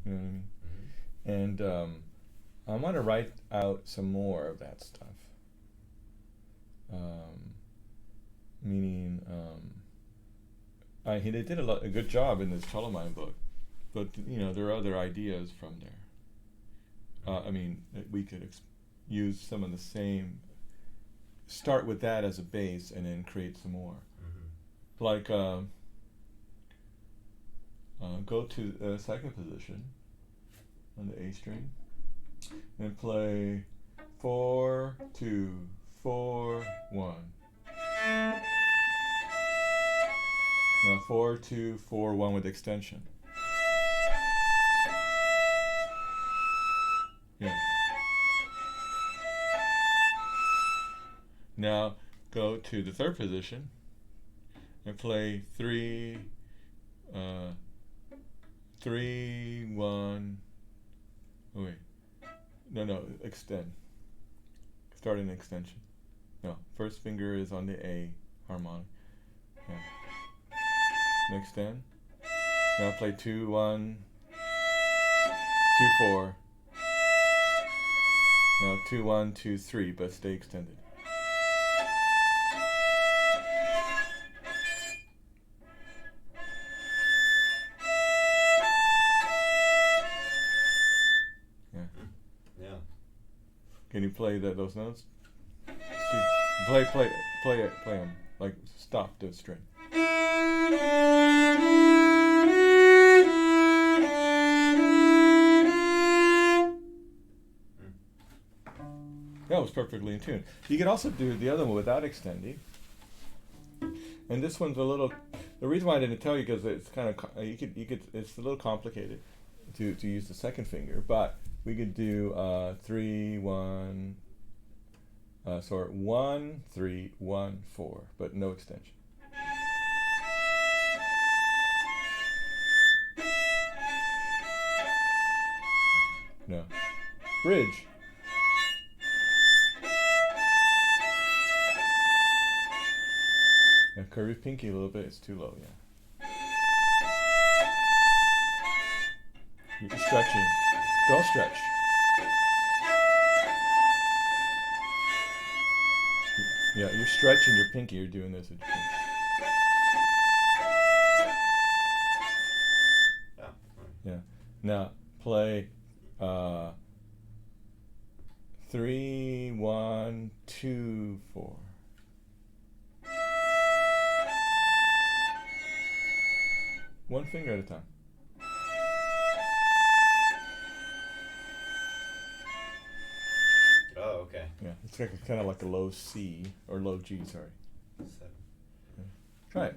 You know what I mean? And I'm going to write out some more of that stuff. Meaning, they did a good job in this Cello Mind book, but there are other ideas from there. That we could use some of the same. Start with that as a base, and then create some more. Like, go to the second position on the A string, and play 4, 2, 4, 1. Now 4, 2, 4, 1 with extension. Yeah. Now go to the third position and play 3, 3, 1. Oh wait. No, extend. Start an extension. No, first finger is on the A harmonic. Yeah. And extend. Now play 2, 1, 2, 4. Now 2, 1, 2, 3, but stay extended. Can you play those notes? Play them. Like, stop the string. That was perfectly in tune. You could also do the other one without extending. And this one's a little. The reason why I didn't tell you because it's kind of it's a little complicated to use the second finger, but we could do 3, 1. 1, 3, 1, 4, but no extension. No. Bridge. Now curve your pinky a little bit. It's too low. Yeah. You're stretching. Don't stretch. Yeah, you're stretching your pinky. You're doing this with your pinky. Yeah. Now play 3, 1, 2, 4. One finger at a time. Oh, okay. Yeah, it's kind of like a low C or low G. Sorry. 7. Yeah. Try it.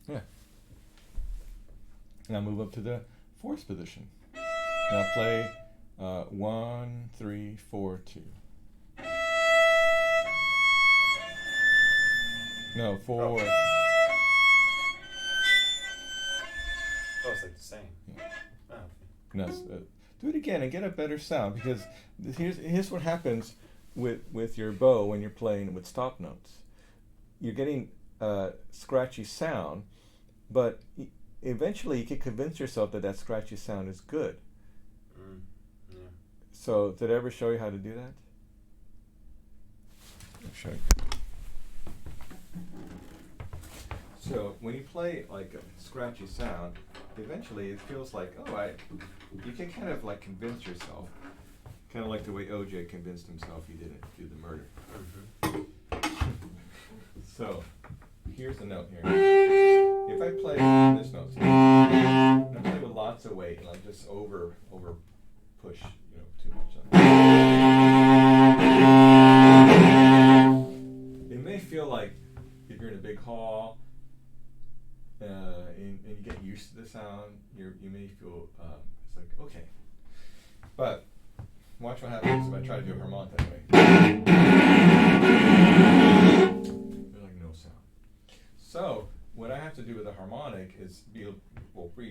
Yeah. Now move up to the fourth position. Now play 1, 3, 4, 2. No, 4. Oh, it's like the same. Yeah. Oh, okay. No, do it again and get a better sound, because here's what happens with your bow when you're playing with stop notes. You're getting scratchy sound, but eventually you can convince yourself that scratchy sound is good. Yeah. So did I ever show you how to do that? I'll show you. So when you play like a scratchy sound, eventually it feels like, you can kind of like convince yourself, kind of like the way OJ convinced himself he didn't do the murder. Mm-hmm. So here's the note here. If I play this note, I play with lots of weight and like just over push, too much on it. It may feel like if you're in a big hall and you get used to the sound, you may feel it's like okay, but watch what happens if I try to do a harmonic that way. There's like no sound. So what I have to do with a harmonic is be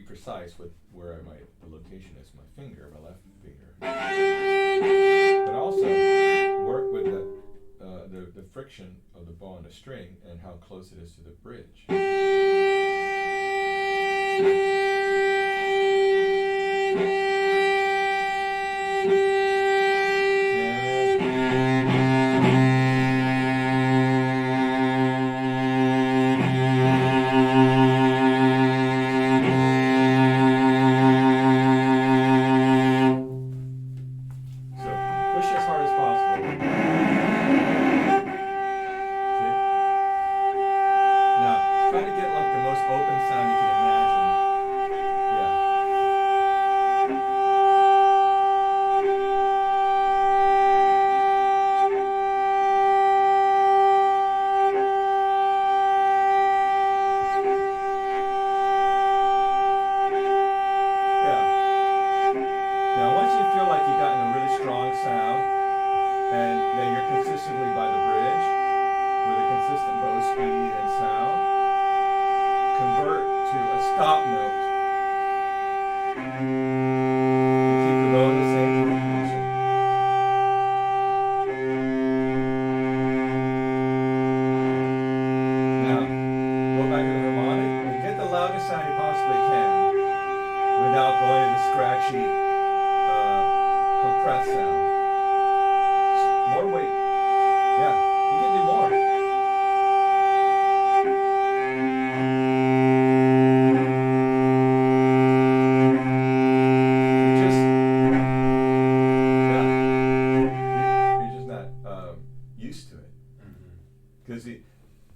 precise with where the location is, my finger, my left finger, but also work with the the friction of the bow on the string and how close it is to the bridge.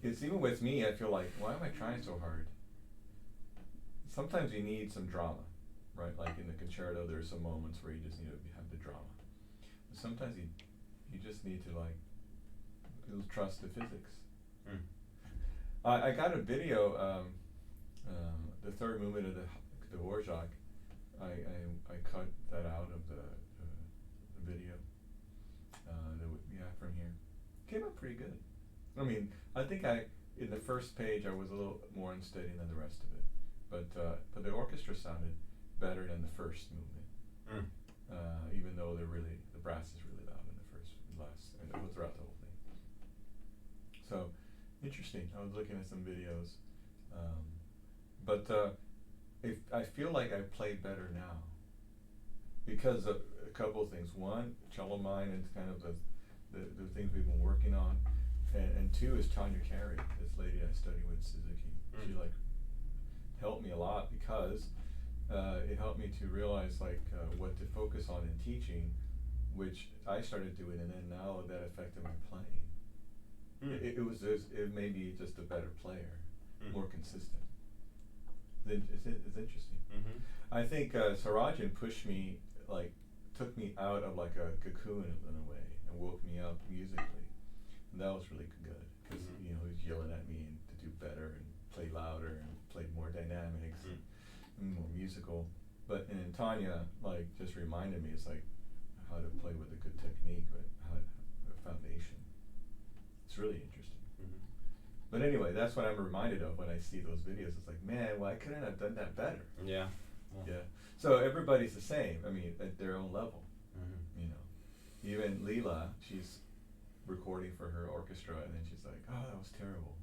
It's even with me, I feel like, why am I trying so hard? Sometimes you need some drama, right? Like in the concerto, there are some moments where you just need to have the drama. But sometimes you just need to like trust the physics. Mm. I got a video, the third movement of the Dvorak. I cut that out of the video. From here, came out pretty good. I mean, I think in the first page I was a little more unsteady than the rest of it, but the orchestra sounded better than the first movement. Even though the brass is really loud in the last, and throughout the whole thing. So interesting. I was looking at some videos, but if I feel like I played better now because of a couple of things. One, cello mind and kind of the things we've been working on. And two is Tanya Carey, this lady I studied with, Suzuki. She like helped me a lot because it helped me to realize like what to focus on in teaching, which I started doing, and then now that affected my playing. It made me just a better player, more consistent. It's interesting. I think Sarajan pushed me, like took me out of like a cocoon in a way, and woke me up musically. And that was really good because he was yelling at me to do better and play louder and play more dynamics and more musical. But and then Tanya like just reminded me, it's like how to play with a good technique, but how a foundation. It's really interesting. But anyway, that's what I'm reminded of when I see those videos. It's like, man, why couldn't I have done that better? Yeah. So everybody's the same. I mean, at their own level. You know, even Leela, she's recording for her orchestra, and then she's like, "Oh, that was terrible."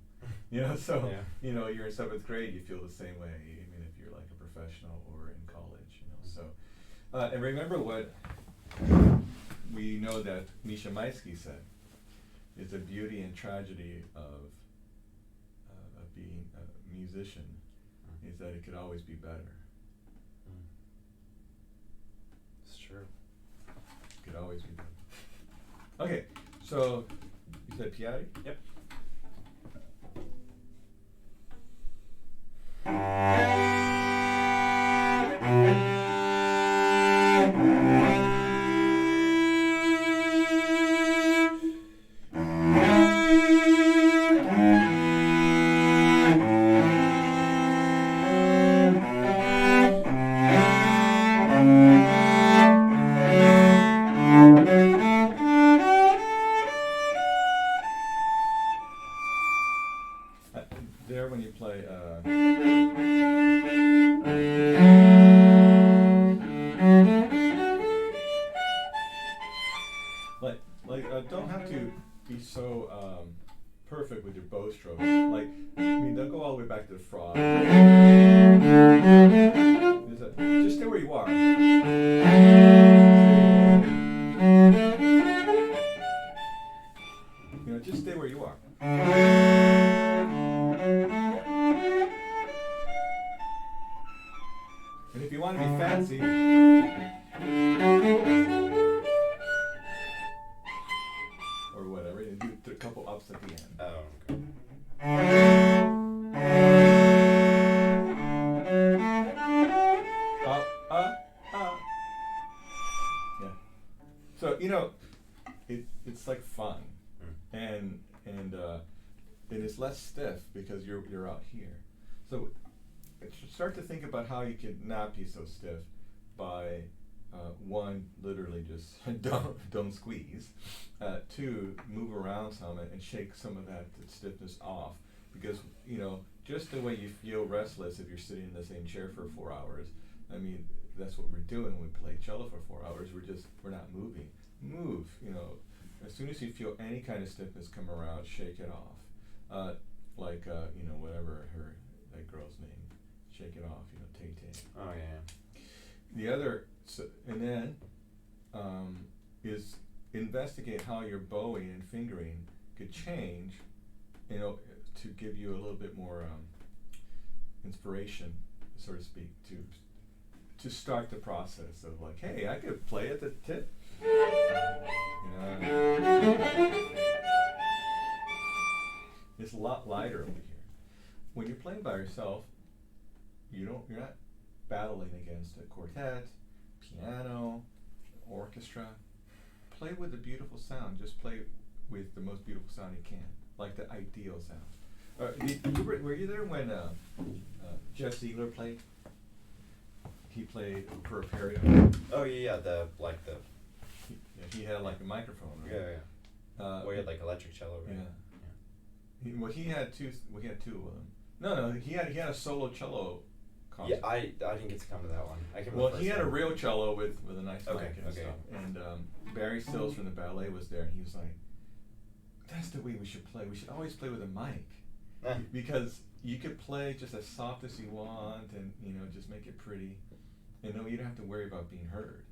You know, so you know, you're in 7th grade, you feel the same way, even if you're like a professional or in college. You know, so and remember what we know that Misha Maisky said is the beauty and tragedy of being a musician is that it could always be better. It's true. It could always be better. Okay, so you said Piatti? Yep. There when you play don't have to be so perfect with your bow strokes. Like, I mean, don't go all the way back to the frog. Just stay where you are. You know, just stay where you are. And if you want to be fancy, or whatever, you do a couple ups at the end. Oh, okay. Yeah. So, you know, it's like fun, and it's less stiff because you're out here. So start to think about how you can not be so stiff by one, literally just don't squeeze. Two, move around some and shake some of that stiffness off, because you know, just the way you feel restless if you're sitting in the same chair for 4 hours. I mean, that's what we're doing when we play cello for 4 hours. We're not moving. Move, you know. As soon as you feel any kind of stiffness come around, shake it off. You know, whatever that girl's name, shake it off. You know, Tay-Tay. Oh yeah. The other, and then, is investigate how your bowing and fingering could change, you know, to give you a little bit more inspiration, so to speak, to start the process of like, hey, I could play at the tip. You know, it's a lot lighter over here. When you're playing by yourself, you're not battling against a quartet, piano, orchestra. Play with a beautiful sound. Just play with the most beautiful sound you can, like the ideal sound. Were you there when Jeff Ziegler played? He played for Aperio. Oh yeah, He had like a microphone, right? Yeah. Well, he had like electric cello, right? Yeah. He had two of them. No, he had a solo cello concert. Yeah, I didn't get to come to that one. I came. Well, he had a real cello with a nice mic and okay. stuff. And Barry Stills from the ballet was there, and he was like, "That's the way we should play. We should always play with a mic, because you could play just as soft as you want, and you know, just make it pretty, and no, you don't have to worry about being heard."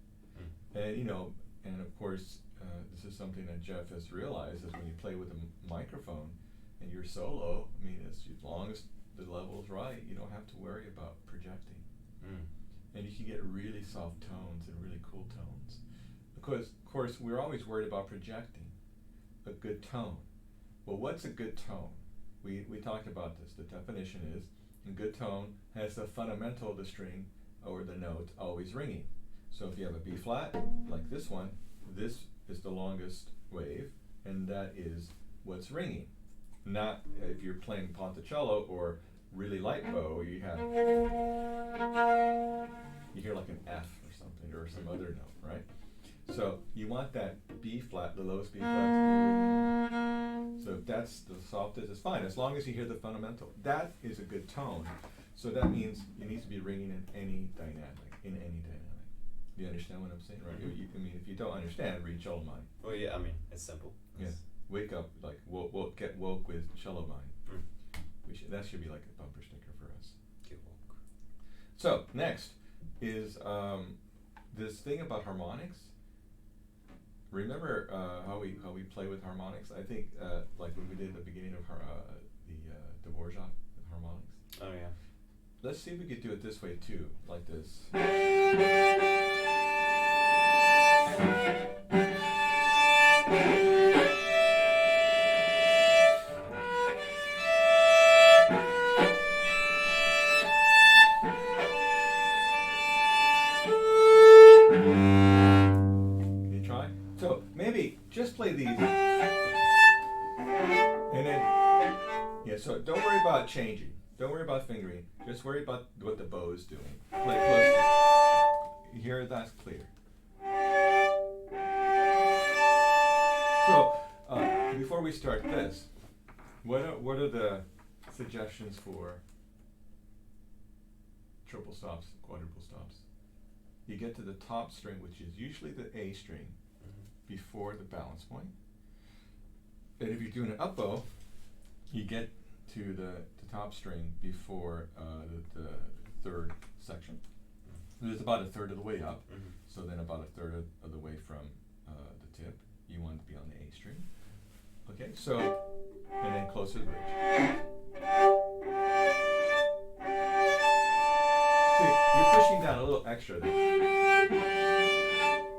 And you know, and of course, this is something that Jeff has realized, is when you play with a microphone and you're solo, I mean, as long as the level is right, you don't have to worry about projecting. And you can get really soft tones and really cool tones. Because, of course, we're always worried about projecting a good tone. Well, what's a good tone? We talked about this. The definition is, a good tone has the fundamental of the string or the note always ringing. So if you have a B flat, like this one, this is the longest wave, and that is what's ringing. Not if you're playing ponticello or really light bow, you hear like an F or something, or some other note, right? So you want that B flat, the lowest B flat, to be ringing. So if that's the softest, it's fine, as long as you hear the fundamental. That is a good tone. So that means it needs to be ringing in any dynamic. Do you understand what I'm saying, right? I mean, if you don't understand, read Cello Mind. Well, yeah, I mean, it's simple. Yeah. Wake up, like, get woke with Cello Mind. That should be like a bumper sticker for us. Get woke. So, next is this thing about harmonics. Remember how we play with harmonics? I think like when we did at the beginning of the Dvorak harmonics. Oh yeah. Let's see if we could do it this way too, like this. Can you try? So maybe just play these. And then, yeah, so don't worry about changing. Don't worry about fingering. Just worry about what the bow is doing. Play close. Here, that's clear. So, before we start this, what are the suggestions for triple stops, quadruple stops? You get to the top string, which is usually the A string, before the balance point. doing an up bow, you get to the top string before the third section. It's about a third of the way up, so then about a third of the way from the tip, you want to be on the A string. Okay, so, and then close to the bridge. So you're pushing down a little extra there.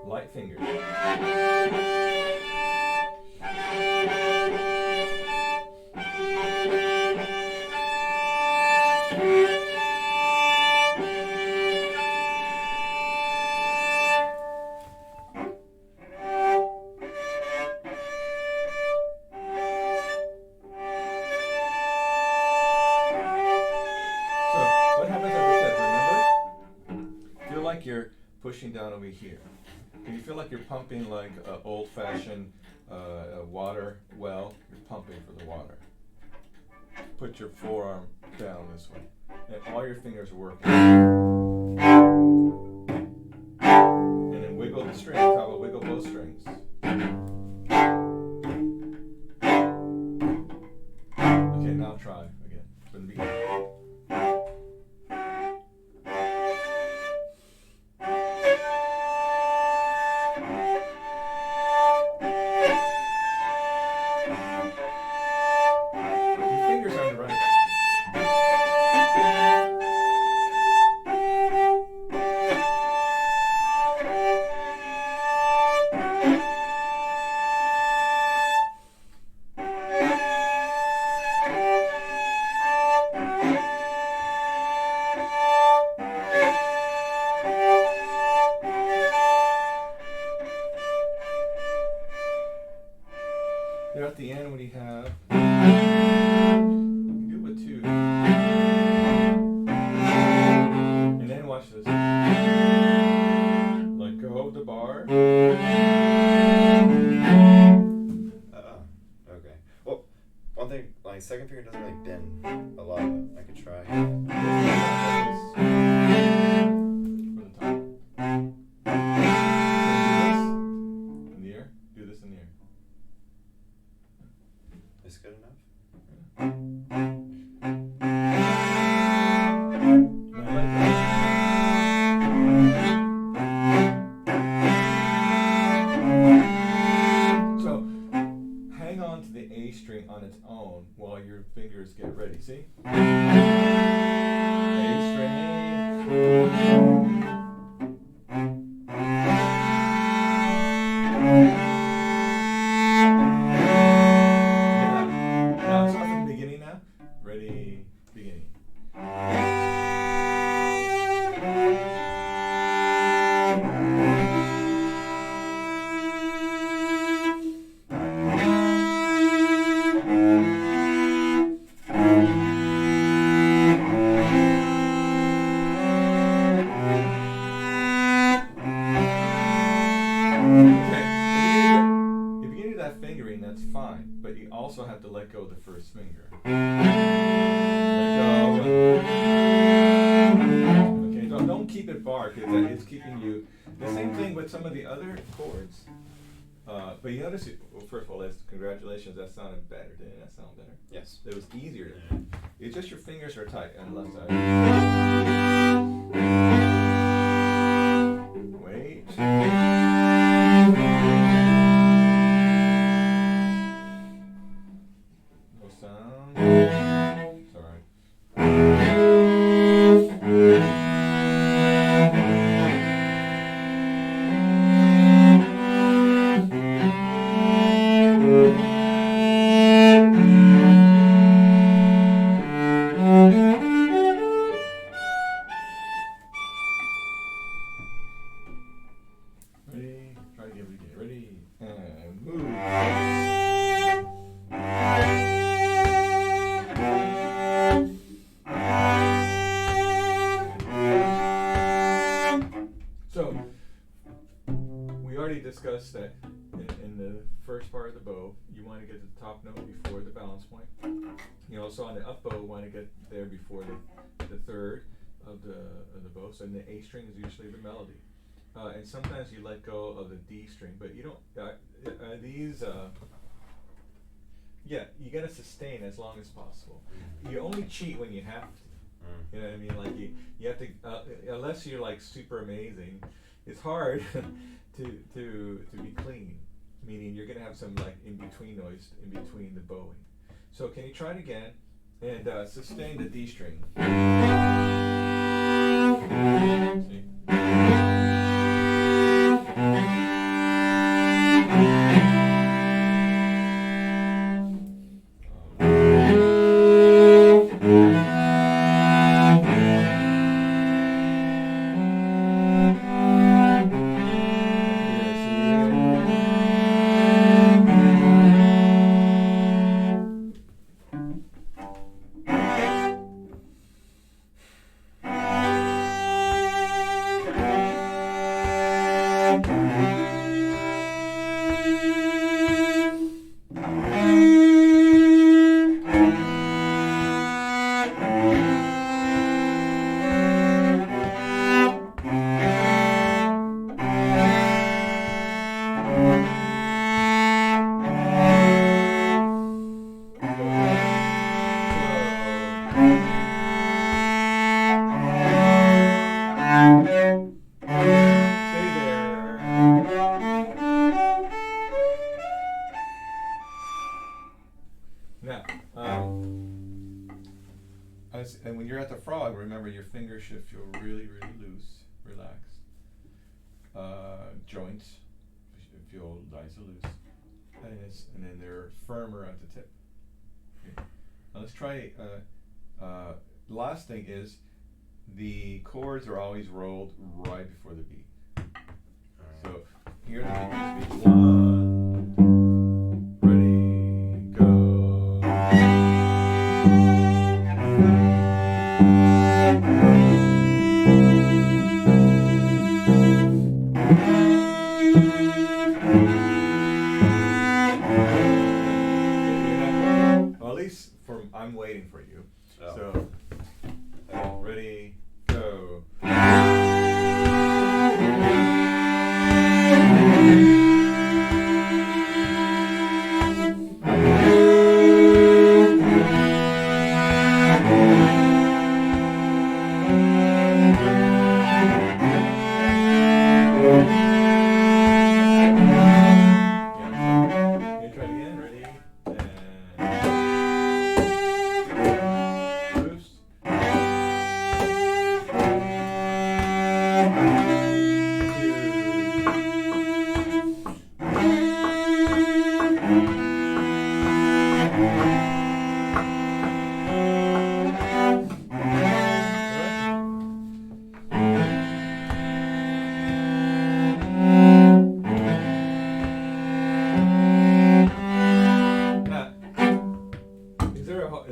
Light fingers. You're pushing down over here. Can you feel like you're pumping like an old-fashioned water well? You're pumping for the water. Put your forearm down this way, and all your fingers are working. And then wiggle the string. How about wiggle both strings? Okay, now try again from the beginning. There at the end, when you have, you do it with two. And then watch this. Let go of the bar. Okay. Well, one thing, like second finger doesn't really bend a lot, but I could try. From the top. In the air. Do this in the air. Is good enough? So, hang on to the A string on its own while your fingers get ready. See? A string. Ready, beginning. That's fine, but you also have to let go of the first finger. Let go. Okay, don't keep it barred because it's keeping you. The same thing with some of the other chords. But you notice, well, first of all, congratulations, that sounded better. Didn't that sound better? Yes. It was easier. It's just your fingers are tight on the left side. Wait. Ready? Try again. Ready? And move. So, we already discussed that in the first part of the bow, you want to get to the top note before the balance point. You also on the up bow want to get there before the third of the bow. So the A string is usually the melody. And sometimes you let go of the D string, but you don't. Yeah, you gotta sustain as long as possible. You only cheat when you have to. You know what I mean? Like you have to, unless you're like super amazing, it's hard to be clean. Meaning you're gonna have some like in between noise in between the bowing. So can you try it again and sustain the D string? See? And when you're at the frog, remember your fingers should feel really, really loose, relaxed. Joints feel nice and loose, and then they're firmer at the tip. Okay. Now let's try. Last thing is, the chords are always rolled right before the beat. So here the beat is 1, ready, go. I'm waiting for you. Oh. So, ready, go.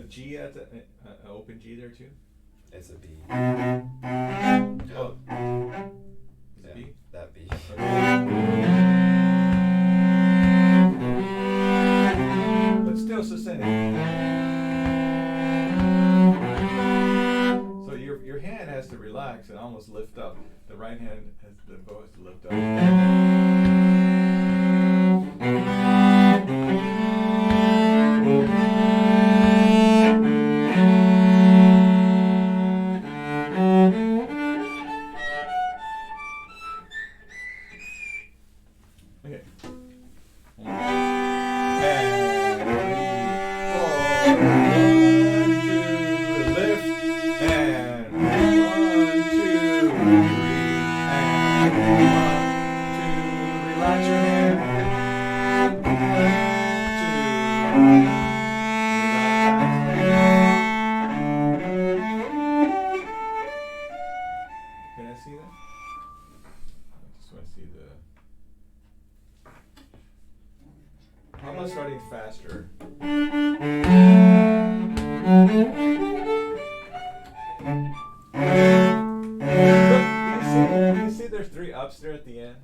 G at the open G there too? It's a B. Oh. Is it B? That B. But still sustain it. So your hand has to relax and almost lift up. The right hand has the bow has to lift up. Starting faster. Do you see there's 3 ups there at the end?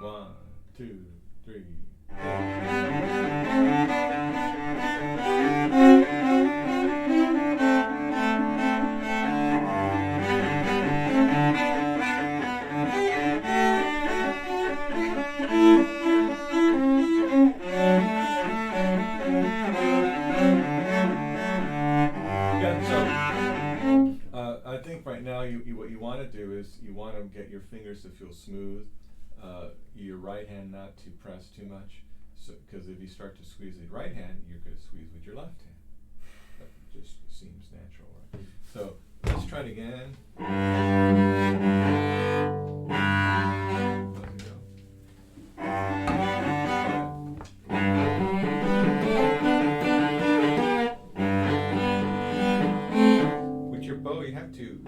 One, two, three. I think right now what you want to do is you want to get your fingers to feel smooth, your right hand not to press too much, because if you start to squeeze the right hand, you're going to squeeze with your left hand. That just seems natural, right? So let's try it again. Let's go. With your bow, you have to.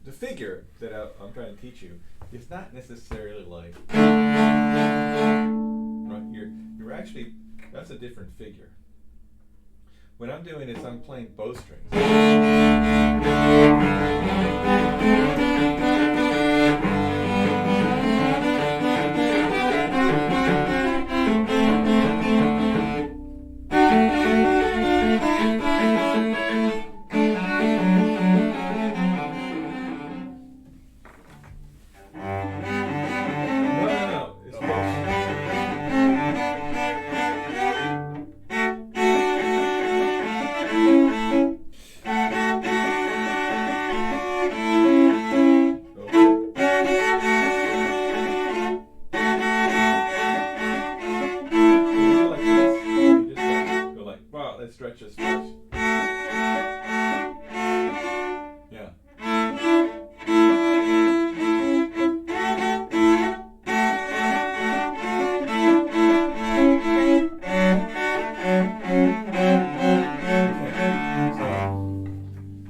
The figure that I'm trying to teach you is not necessarily like right, you're actually, that's a different figure. What I'm doing is I'm playing bowstrings. Stretch a stretch. Yeah.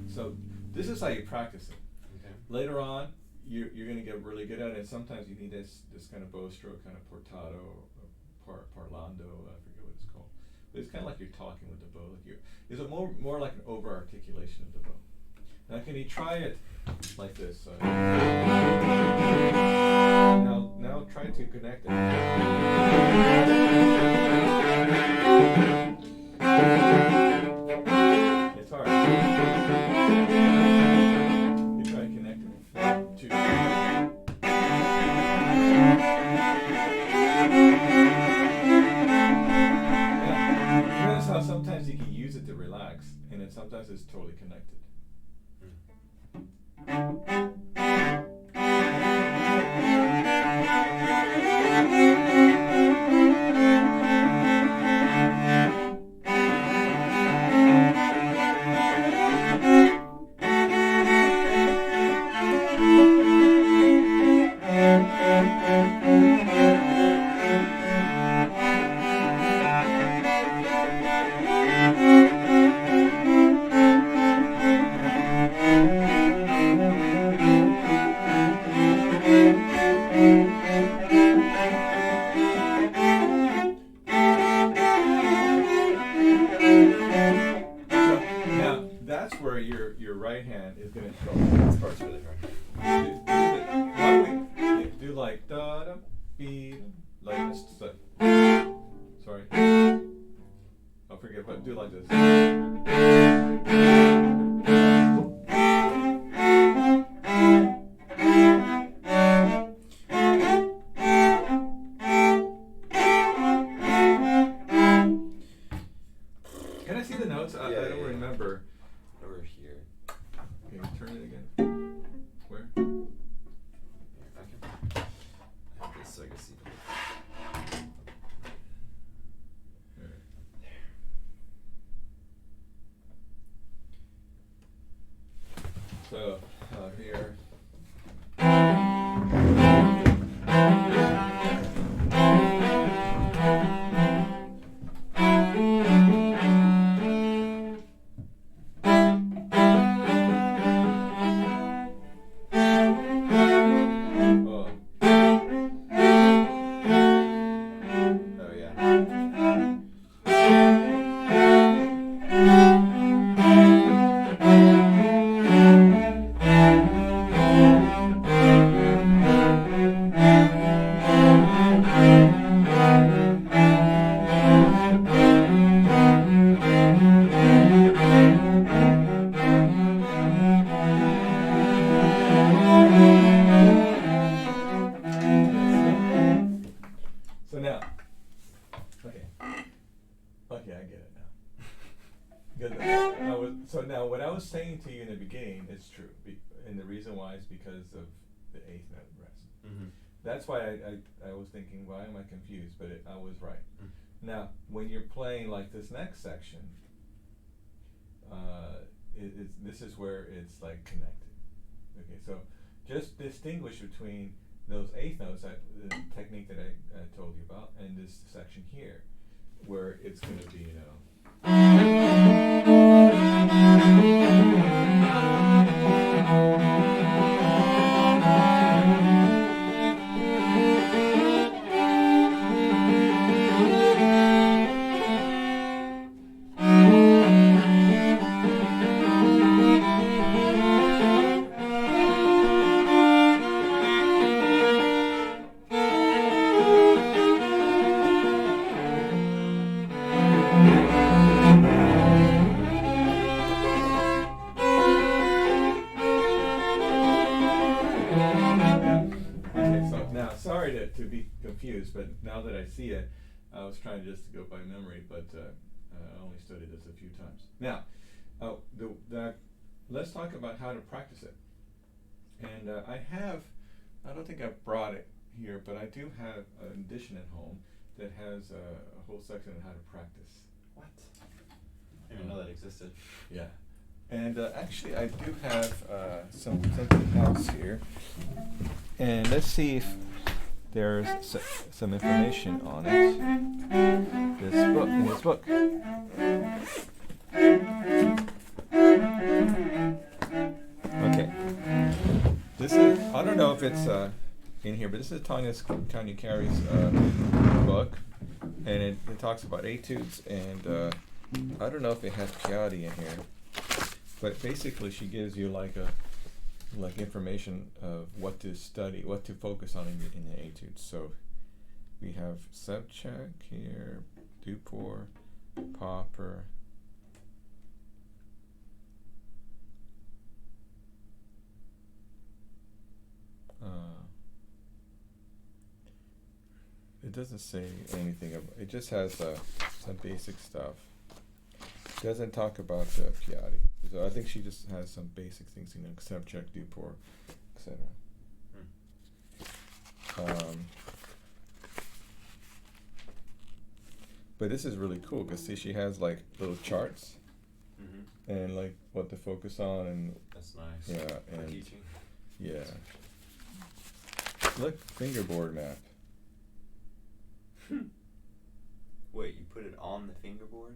So this is how you practice it. Okay. Later on, you're going to get really good at it. And sometimes you need this kind of bow stroke, kind of portato, parlando. I forget what it's called. It's kind of like you're talking with the bow. Is it more like an over articulation of the bow? Now, can you try it like this? Now try to connect it. It's hard. You try to connect it. 1, 2. Notice how sometimes you can use it to relax, and then sometimes it's totally connected. that's where your right hand is going to show. This part's really hard. Why don't we do like da da be like this? Sorry. I'll forget what. Do like this. Can I see the notes? I don't remember. Over here. Okay, turn it again. Where? I can have this so I can see. There. So here. So now, okay, I get it now. So now, what I was saying to you in the beginning is true, and the reason why is because of the eighth note rest. Mm-hmm. That's why I was thinking, why am I confused? But I was right. Mm-hmm. Now, when you're playing like this next section, this is where it's like connected. Okay, so just distinguish between those eighth notes, the technique that I told you about, and this section here, where it's going to be, you know. Sorry to be confused, but now that I see it, I was trying just to go by memory, but I only studied this a few times. Now, let's talk about how to practice it. And I don't think I've brought it here, but I do have an edition at home that has a whole section on how to practice. What? I didn't even know that existed. Yeah. And actually, I do have something else here. And let's see if there's some information on it. In this book. Okay. This is, I don't know if it's in here, but this is Tanya Carey's book. And it talks about etudes, and I don't know if it has Piatti in here. But basically, she gives you like information of what to study, what to focus on in the etudes. So we have Sobchak here, Duport, Popper. It doesn't say anything. It just has some basic stuff. It doesn't talk about Piatti. So I think she just has some basic things, Sobchak, Duport, etc. But this is really cool because see, she has like little charts and like what to focus on, and that's nice. Yeah, for and teaching. Yeah. Look, fingerboard map. Wait, you put it on the fingerboard?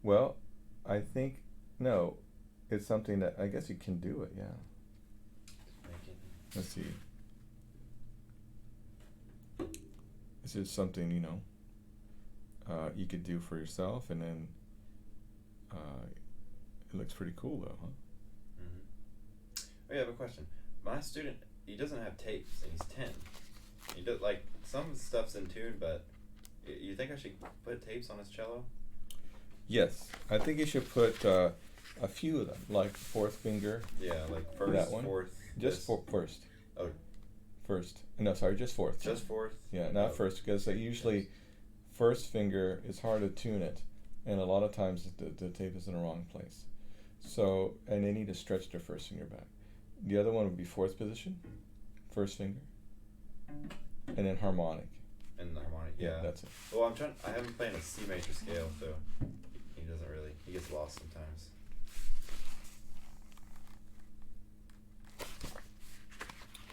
Well, I think no. It's something that I guess you can do it. Yeah. Let's see. This is something, you could do for yourself, and then it looks pretty cool though, huh? Oh, yeah, I have a question. My student, he doesn't have tapes, and he's 10. He does, like, some stuff's in tune, but you think I should put tapes on his cello? Yes, I think you should put a few of them, like fourth finger. Yeah, like first, that one. fourth. Just first. Oh. First. No, sorry, just fourth. Just fourth? Yeah, not first, because usually first finger is hard to tune it, and a lot of times the tape is in the wrong place. So, and they need to stretch their first finger back. The other one would be fourth position, first finger, and then harmonic. And the harmonic, yeah. That's it. Well, I have him playing a C major scale, so he doesn't really, he gets lost sometimes.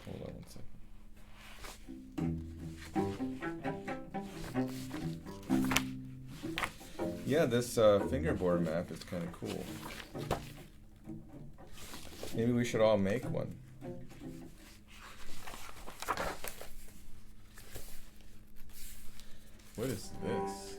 Hold on one second. Yeah, this fingerboard map is kind of cool. Maybe we should all make one. What is this?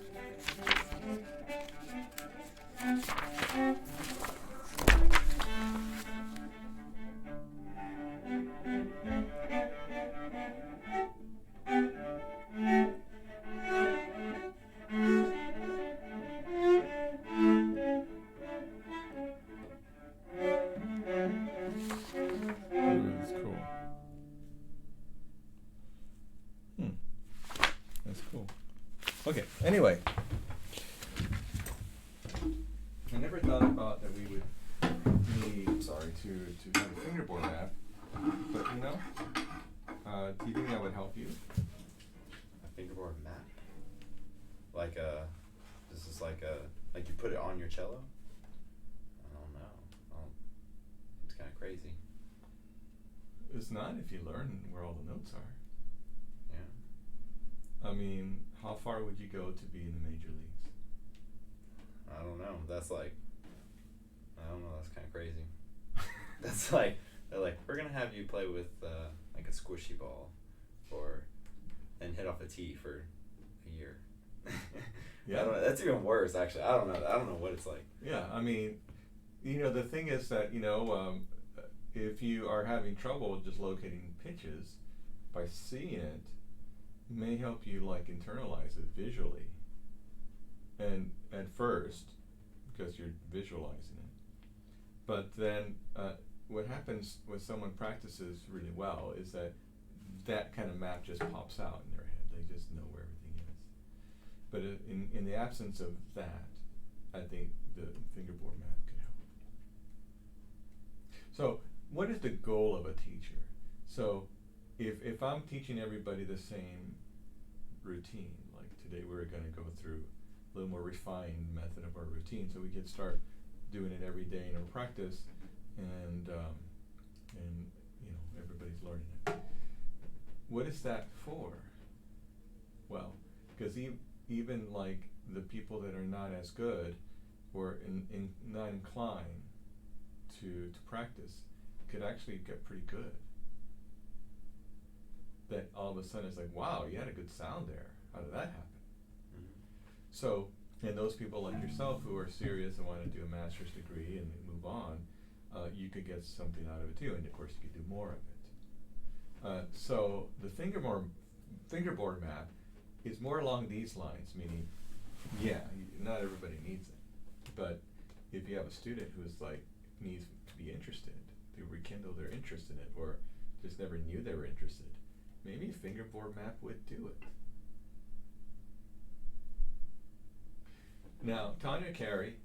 That's cool. That's cool. Okay, anyway. I never thought about that we would need, to have a fingerboard map, but do you think that would help you? A fingerboard map? Like this is like you put it on your cello? I don't know. It's kind of crazy. It's not if you learn where all the notes are. Yeah. I mean, how far would you go to be in the major leagues? I don't know. That's like, I don't know. That's kind of crazy. That's like, they're like, we're gonna have you play with like a squishy ball, and hit off a tee for a year. Yeah. I don't know. That's even worse, actually. I don't know what it's like. Yeah, I mean, the thing is that if you are having trouble just locating pitches, by seeing it may help you like internalize it visually. And at first, because you're visualizing it. But then what happens when someone practices really well is that kind of map just pops out in their head. They just know where everything is. But in the absence of that, I think the fingerboard map could help. So what is the goal of a teacher? So if I'm teaching everybody the same routine, like today we're going to go through a little more refined method of our routine, so we could start doing it every day in our practice, and everybody's learning it. What is that for? Well, because even like the people that are not as good or not inclined to practice could actually get pretty good. That all of a sudden it's like, wow, you had a good sound there. How did that happen? Mm-hmm. So, and those people like yourself who are serious and want to do a master's degree and move on, you could get something out of it too, and of course you could do more of it. So the fingerboard map is more along these lines, meaning, yeah, not everybody needs it, but if you have a student who is like needs to be interested, to rekindle their interest in it, or just never knew they were interested, maybe a fingerboard map would do it. Now, Tanya Carey,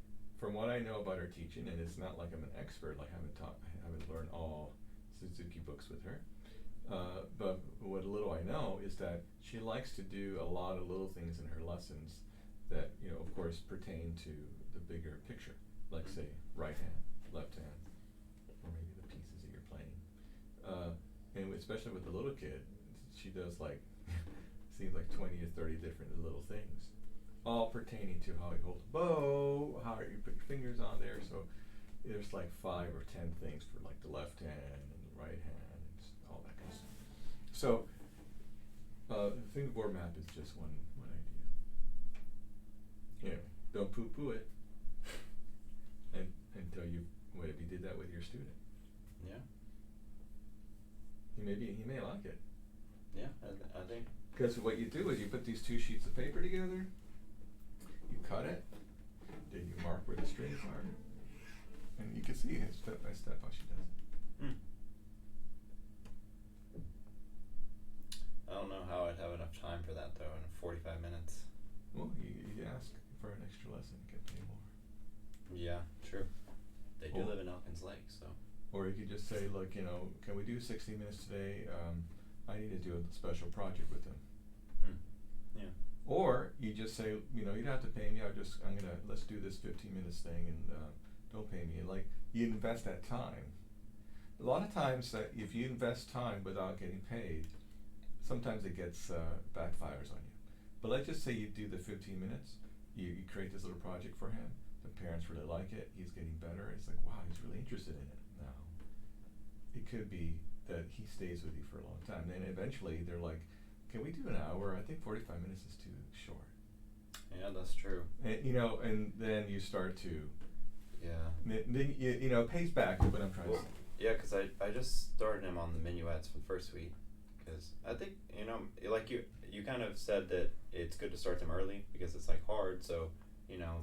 from what I know about her teaching, and it's not like I'm an expert, like I haven't learned all Suzuki books with her, but what little I know is that she likes to do a lot of little things in her lessons that, of course, pertain to the bigger picture, like say right hand, left hand, or maybe the pieces that you're playing. And especially with the little kid, she does like, seems like 20 or 30 different little things, all pertaining to how you hold the bow, how you put your fingers on there. So there's like 5 or 10 things for like the left hand and the right hand and all that kind of stuff. So the fingerboard map is just one idea. don't poo-poo it. And until you, what if you did that with your student? Yeah. He may like it. Yeah, I think. Because what you do is you put these two sheets of paper together, you cut it, then you mark where the strings are, and you can see step by step how she does it. I don't know how I'd have enough time for that though in 45 minutes. Well, you ask for an extra lesson and get paid more. Yeah, true. They do live in Elkins Lake, so. Or you could just say, look, can we do 60 minutes today? I need to do a special project with them. Yeah. Or you just say, you don't have to pay me. Let's do this 15 minutes thing and don't pay me. Like, you invest that time. A lot of times that if you invest time without getting paid, sometimes it gets backfires on you. But let's just say you do the 15 minutes, you create this little project for him. The parents really like it. He's getting better. It's like, wow, he's really interested in it now. It could be that he stays with you for a long time. Then eventually they're like, can we do an hour? I think 45 minutes is too short. Yeah, that's true. And, and then you start to. Yeah. Then it pays back to what I'm trying to say. Yeah, because I just started him on the minuets for the first week. Because I think, like you kind of said that it's good to start them early because it's like hard. So,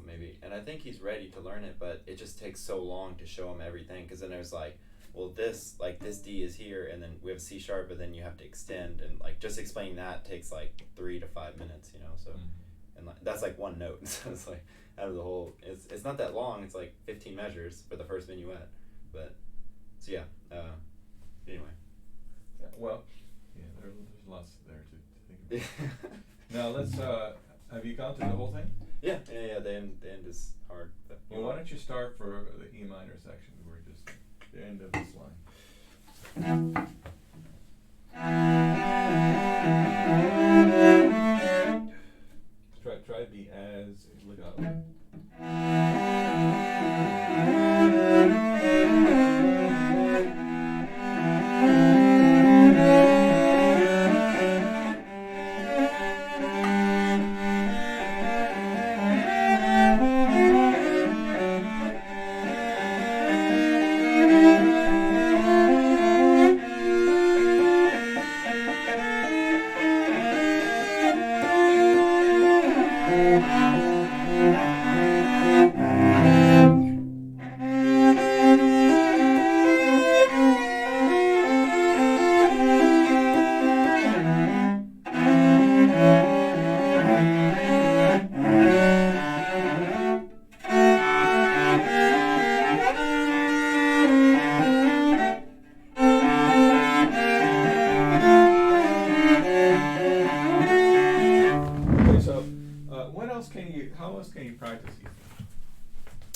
maybe. And I think he's ready to learn it, but it just takes so long to show him everything. Because then there's like, well, this D is here, and then we have a C sharp, but then you have to extend, and like just explaining that takes like 3 to 5 minutes, so, and that's like one note, so it's like out of the whole, it's not that long, it's like 15 measures for the first minuet, but, so yeah, anyway. Yeah, well, there's lots there to think about. Now let's, have you gone through the whole thing? Yeah, the end is hard. But well, why don't you start for the E minor section, we're just the end of this line. Try to be as look up. How else can you practice these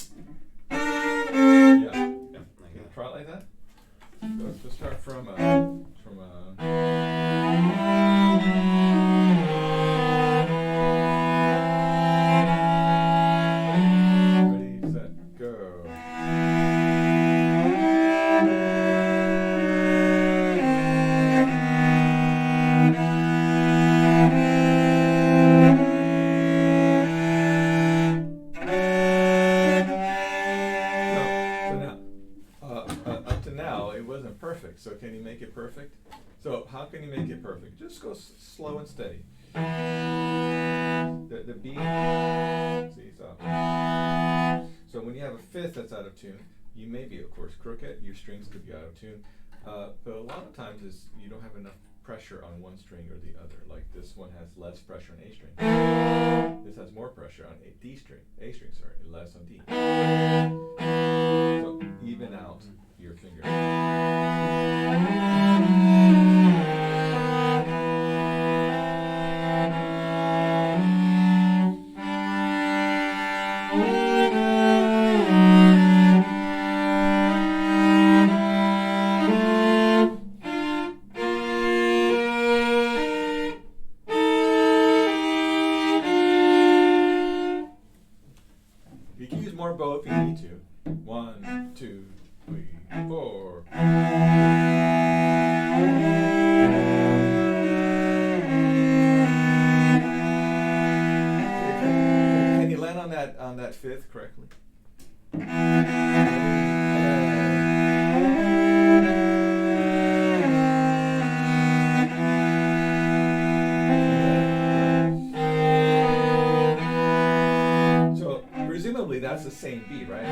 things? Yeah. Can you try it like that? So let's just start from ready, set, go. Perfect. So can you make it perfect? So how can you make it perfect? Just go slow and steady. The beat. See, so when you have a fifth that's out of tune, you may be, of course, crooked. Your strings could be out of tune. But a lot of times is you don't have enough pressure on one string or the other. Like this one has less pressure on A string. This has more pressure on A string, less on D. So even out your finger. You can use more bow if you need to. 1, 2, 3, 4. Can you land that fifth correctly. So presumably that's the same beat, right?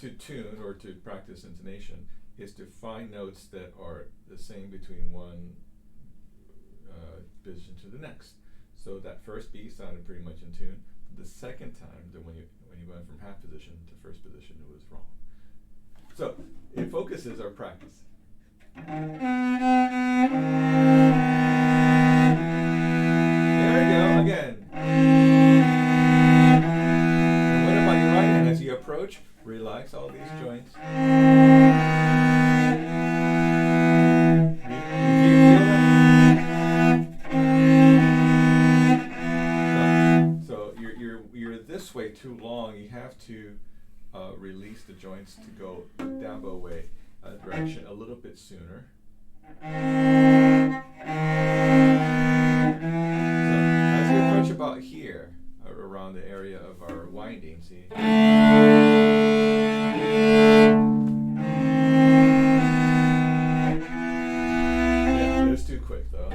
To tune or to practice intonation is to find notes that are the same between one position to the next. So that first beat sounded pretty much in tune. The second time, then when you went from half position to first position, it was wrong. So it focuses our practice. There we go again. And what about your right hand as you approach? Relax all these joints. So you're this way too long. You have to release the joints to go down bow way direction a little bit sooner. So as we approach about here, around the area of our winding, see. Yeah, it was too quick though.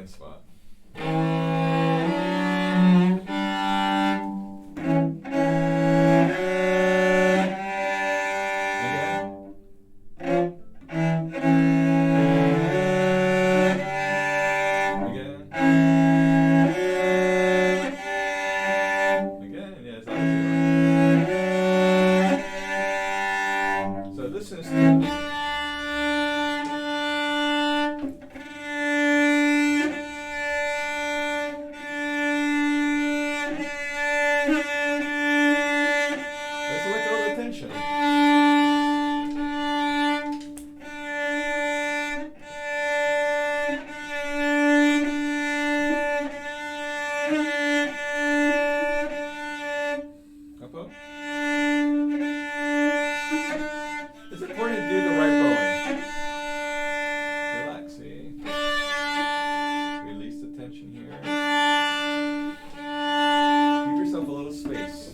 Spot. Again, yes, so this is it's important to do the right bowing. Relax, see? Release the tension here. Give yourself a little space.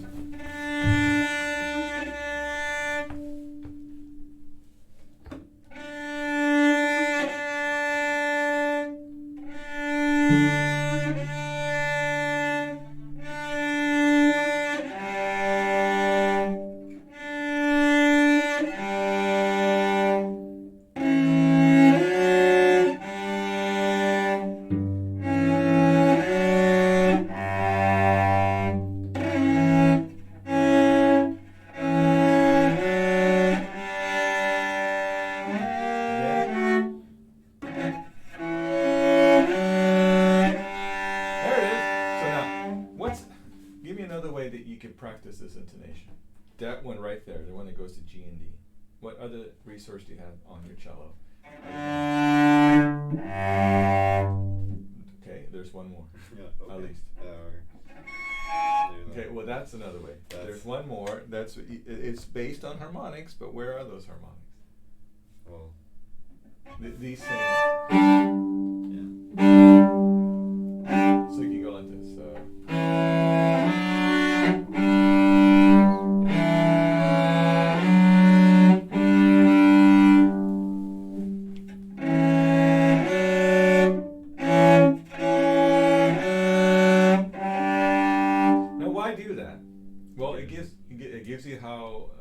Give me another way that you could practice this intonation. That one right there, the one that goes to G and D. What other resource do you have on your cello? Okay, there's one more. Yeah, okay. At least. Okay, well that's another way. There's one more. It's based on harmonics, but where are those harmonics? Well, these same. yeah. So you can go like this. It gives you how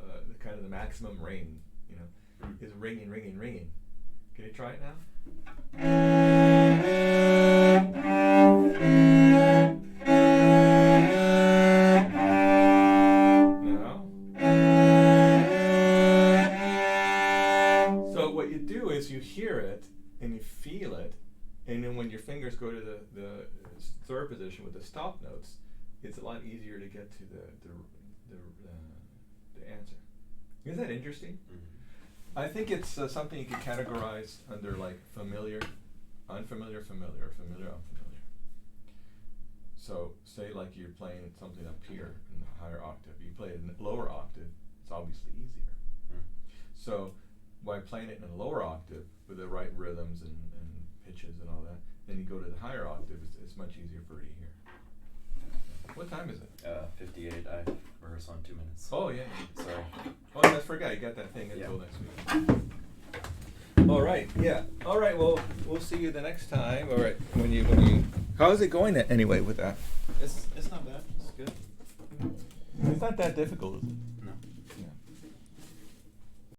kind of the maximum ring, is ringing, ringing, ringing. Can you try it now? No. So what you do is you hear it and you feel it, and then when your fingers go to the third position with the stop notes, it's a lot easier to get to the answer. Isn't that interesting? Mm-hmm. I think it's something you can categorize under like familiar, unfamiliar, familiar, familiar, unfamiliar. So say like you're playing something up here in the higher octave, you play it in the lower octave, it's obviously easier. Mm. So by playing it in a lower octave with the right rhythms and pitches and all that, then you go to the higher octave, it's much easier for you to hear. What time is it? 58. I rehearse on 2 minutes. Oh yeah. Sorry. Oh, I forgot you got that thing until next week. All right. Yeah. All right. Well, we'll see you the next time. All right. When you. How's it going anyway with that? It's not bad. It's good. It's not that difficult, is it?